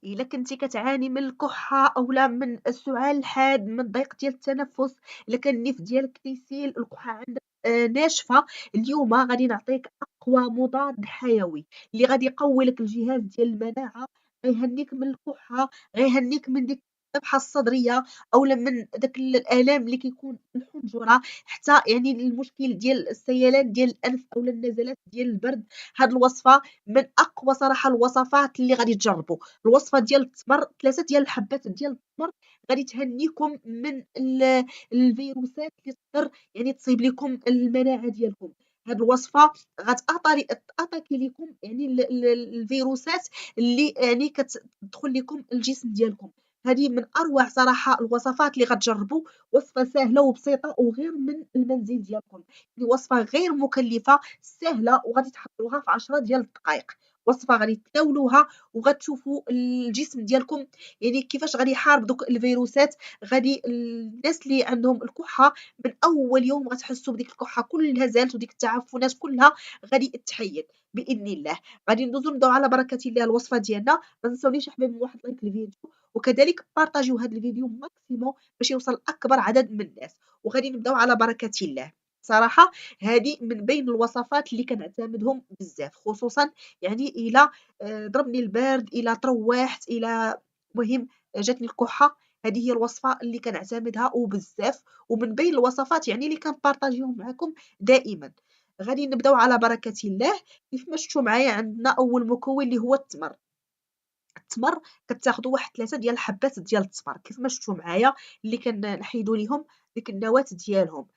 إلا كنتِ كتعاني من الكحة أولا من السعال الحاد، من الضيق ديال التنفس، إلا كان النِّف ديالك تيسيل، الكحة عندك ناشفة، اليوم غادي نعطيك أقوى مضاد حيوي اللي غادي يقوي لك الجهاز ديال المناعة، غيهنيك من الكحة، غيهنيك من ديك الذبحة الصدرية أولا من داك الآلام اللي كيكون في الحنجرة، حتى يعني المشكل ديال السيلان ديال الأنف أولا النزلات ديال البرد. هاد الوصفة من أقوى صراحة الوصفات اللي غادي تجربوا. الوصفة ديال التمر 3 ديال الحبات ديال التمر غادي تهنيكم من الفيروسات اللي تقدر يعني تصيب لكم المناعة ديالكم. هاد الوصفة تأتاكي لكم يعني الفيروسات اللي يعني كتدخل لكم الجسم ديالكم. هذه من أروع صراحة الوصفات اللي غتجربوا، وصفة سهلة وبسيطة وغير من المنزل ديالكم، يعني وصفة غير مكلفة سهلة وغادي تحضروها في 10 ديال الدقائق. وصفة غادي تناولوها وغتشوفوا الجسم ديالكم يعني كيفاش غادي يحارب دوك الفيروسات. غادي الناس اللي عندهم الكحة من أول يوم غتحسوا بديك الكحة كلها زالت وديك التعفنات كلها غادي تحيد بإذن الله. غادي نبداو على بركة الله الوصفة ديالنا. ما تنساونيش احبابي واحد لايك للفيديو، وكذلك بارطاجيو هذا الفيديو ماكسيموم باش يوصل أكبر عدد من الناس. وغادي نبداو على بركة الله. صراحة هذه من بين الوصفات اللي كنعتمدهم بزاف، خصوصا يعني إلى ضربني البرد، إلى تروحت، إلى مهم جاتني الكحة، هذه هي الوصفة اللي كنعتمدها وبزاف، ومن بين الوصفات يعني اللي كنبارطاجيهم معكم دائما. غادي نبداو على بركة الله. كيف ما شفتوا معايا عندنا أول مكون اللي هو التمر. التمر كتاخدوا واحد 3 ديال الحبات ديال التمر كيف ما شفتوا معايا اللي كنحيدوا ليهم ديك النواة ديالهم.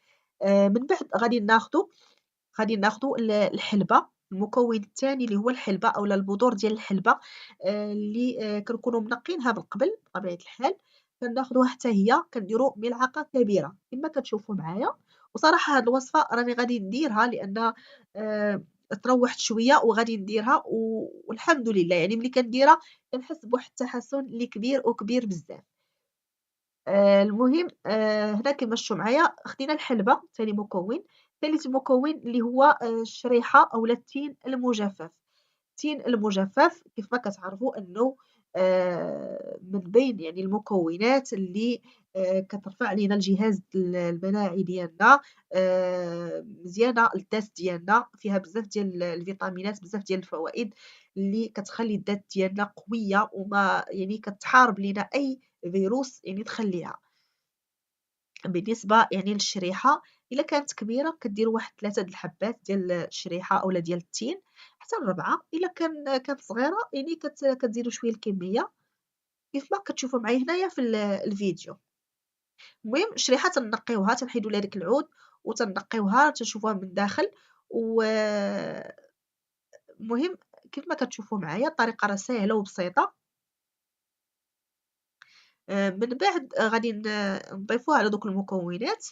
من بعد غادي ناخدو الحلبة. المكون الثاني اللي هو الحلبة أولا البذور ديال الحلبة اللي كنكونوا منقينها من قبل بطبيعة الحال. كناخدوها حتى هي كنديروا ملعقة كبيرة كما كتشوفوا معايا. وصراحة هاد الوصفة راني غادي نديرها لأن تروحت شوية وغادي نديرها والحمد لله يعني ملي كنديرها كنحس بواحد التحسن اللي كبير وكبير بزاف. المهم هنا كما شفتوا معايا خدينا الحلبة ثاني مكون. ثالث مكون اللي هو الشريحة أولا التين المجفف. التين المجفف كيف ما كتعرفوا أنه من بين يعني المكونات اللي كترفع لينا الجهاز المناعي ديالنا، مزيانة للذات ديالنا، فيها بزاف ديال الفيتامينات، بزاف ديال الفوائد اللي كتخلي الذات ديالنا قوية وما يعني كتحارب لينا أي فيروس يعني تخليها. بالنسبة يعني للشريحة إلا كانت كبيرة كديروا واحد 3 د الحبات ديال الشريحة أولا ديال التين حتى ل4. إلا كانت صغيرة يعني كتزيدوا شوية الكمية كيف ما كتشوفوا معايا هنايا في الفيديو. المهم الشريحة تنقيوها تنحيدوا لها داك العود وتنقيوها تنشوفوها من الداخل. والمهم كيف ما كتشوفوا معايا الطريقة راه ساهلة وبسيطة. من بعد غادي نضيفوها على دوك المكونات.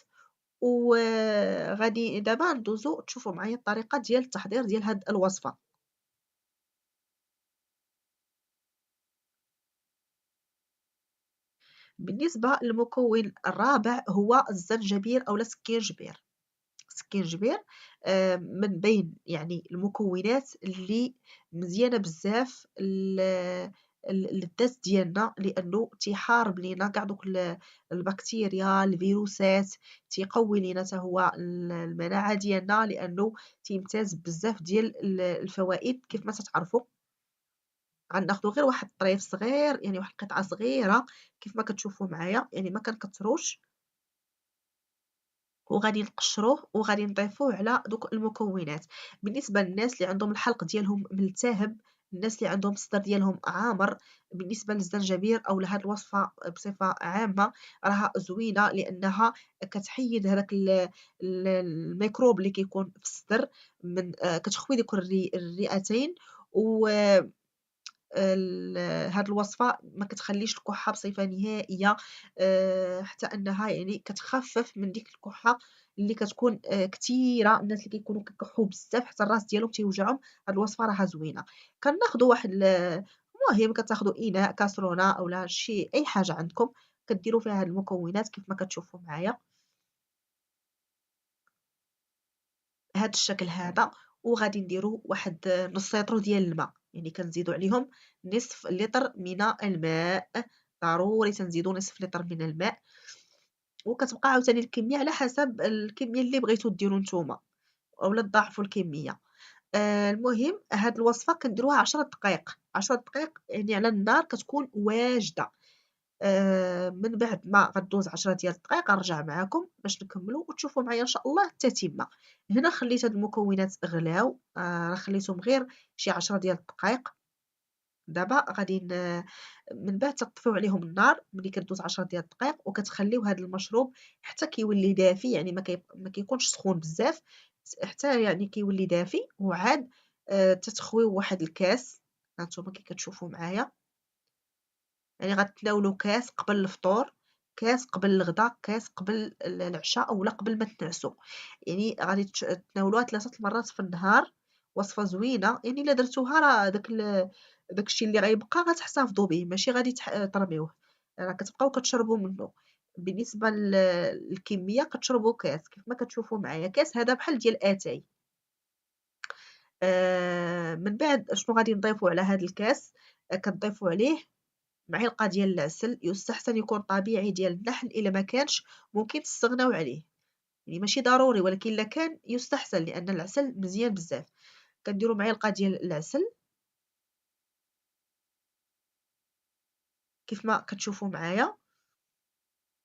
وغادي دابا ندوزو تشوفوا معايا الطريقة ديال التحضير ديال هاد الوصفة. بالنسبة للمكون الرابع هو الزنجبير أولا السكينجبير. السكينجبير من بين يعني المكونات اللي مزيانة بزاف للذات ديالنا لأنه تيحارب لينا كاع دوك البكتيريا الفيروسات، تيقوي لينا حتى هو المناعة ديالنا لأنه تيمتاز بزاف ديال الفوائد كيف ما تتعرفوا. غناخدو غير واحد الطريف صغير يعني واحد القطعة صغيرة كيف ما كتشوفوا معايا يعني ما كنكتروش، وغادي نقشروه وغادي نضيفوه على دوك المكونات. بالنسبة للناس اللي عندهم الحلق ديالهم ملتهب، الناس اللي عندهم الصدر ديالهم عامر، بالنسبة للزنجبير أو لهاد الوصفة بصفة عامة راها زوينة لأنها كتحيد هذاك الميكروب اللي كيكون في الصدر من كتخوي ديك الرئتين. و هاد الوصفة ما كتخليش الكحة بصفة نهائية، حتى أنها يعني كتخفف من ديك الكحة اللي كتكون كتيرة. الناس اللي كيكونوا كيكحوا بزاف حتى الراس ديالهم تيوجعهم، هاد الوصفة راها زوينة. كناخدو واحد المهم كتاخدو إناء كاسرونة أولا شي أي حاجة عندكم كديروا فيها هاد المكونات كيف ما كتشوفوا معايا بهاد الشكل هذا. وغادي نديرو واحد نص لتر ديال الماء، يعني كنزيدو عليهم نصف لتر من الماء، ضروري تنزيدو نصف لتر من الماء. وكتبقى عاوتاني الكمية على حسب الكمية اللي بغيتو ديرو نتوما، اولا تضاعفوا الكمية. المهم هاد الوصفة كنديروها 10 دقائق، 10 دقائق يعني على النار كتكون واجدة. من بعد ما غدوز 10 ديال الدقائق غنرجع معاكم باش نكملوا وتشوفوا معايا ان شاء الله التتمة. هنا خليت هاد المكونات غلاو، راه خليتهم غير شي 10 ديال الدقائق. دابا غادي من بعد تطفيو عليهم النار ملي كدوز 10 ديال الدقائق، وكتخليو هذا المشروب حتى كيولي دافي، يعني ما كيكونش سخون بزاف، حتى يعني كيولي دافي. وعاد تتخويو واحد الكاس، هانتوما كي كتشوفوا معايا، يعني غتناولوا كاس قبل الفطور، كاس قبل الغدا، كاس قبل العشاء اولا قبل ما تنعسوا. يعني غادي تناولوها 3 المرات في النهار. وصفة زوينة، يعني الا درتوها راه داكشي اللي غيبقى غتحتفظوا به، ماشي غادي ترميوه، راه كتبقاو كتشربوا منه. بالنسبة للكمية كتشربوا كاس كيف ما كتشوفوا معايا، كاس هذا بحال ديال اتاي. من بعد شنو غادي نضيفوا على هذا الكاس؟ كتضيفوا عليه معلقة ديال العسل، يستحسن يكون طبيعي ديال النحل، إلا ما كانش ممكن تستغناو عليه، يعني ماشي ضروري ولكن إلا كان يستحسن لأن العسل مزيان بزاف. كنديرو معلقة ديال العسل كيف ما كتشوفوا معايا،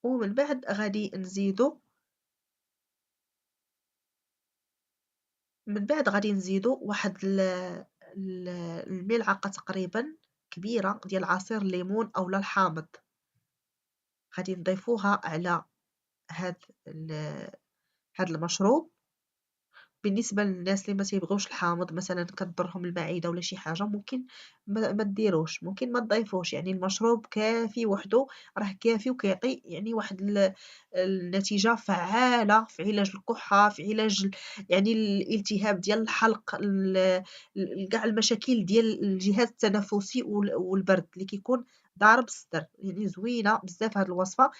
ومن بعد غادي نزيدو، واحد الملعقة تقريبا كبيرة ديال عصير الليمون أولا الحامض، غادي نضيفوها على هاد هاد المشروب. بالنسبة للناس اللي ما تيبغيوش الحامض، مثلا كتضرهم المعدة ولا شي حاجة، ممكن ما ديروش، ممكن ما تضيفوش، يعني المشروب كافي وحده، راه كافي وكيعطي يعني واحد النتيجة فعالة في علاج الكحة، في علاج يعني الالتهاب ديال الحلق، كاع المشاكل ديال الجهاز التنفسي والبرد اللي كيكون ضارب الصدر. يعني زوينة بزاف هاد الوصفة.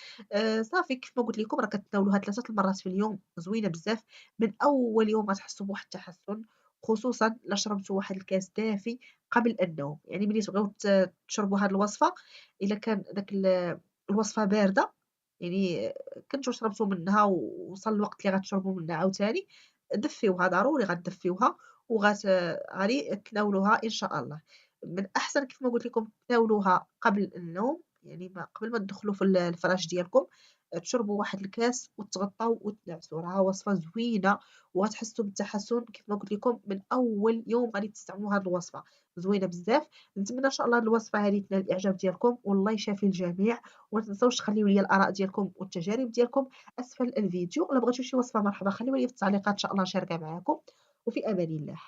صافي كيف ما قلت لكم راه كتناولوها 3 المرات في اليوم، زوينة بزاف. من أول يوم غتحسوا بواحد التحسن، خصوصا إلا شربتوا واحد الكاس دافي قبل النوم. يعني ملي تبغيو تشربوا هاد الوصفة، إلا كان داك الوصفة باردة، يعني كنتو شربتوا منها ووصل الوقت اللي غتشربوا منها عاوتاني، دفيوها، ضروري غدفيوها غادي تناولوها إن شاء الله. من أحسن كيف ما قلت لكم تناولوها قبل النوم، يعني قبل ما تدخلوا في الفراش ديالكم، تشربوا واحد الكاس وتغطاو وتنعسوا. راه وصفة زوينة وغتحسوا بالتحسن كيف ما قلت لكم من أول يوم غادي تستعملوا هذه الوصفة، زوينة بزاف. نتمنى إن شاء الله الوصفة هذه تنال الإعجاب ديالكم، والله يشافي الجميع. وما تنساوش تخليو لي الآراء ديالكم والتجارب ديالكم أسفل الفيديو. إلا بغيتوا شي وصفة مرحبا خليوها لي في التعليقات إن شاء الله نشاركها معاكم. وفي أمان الله.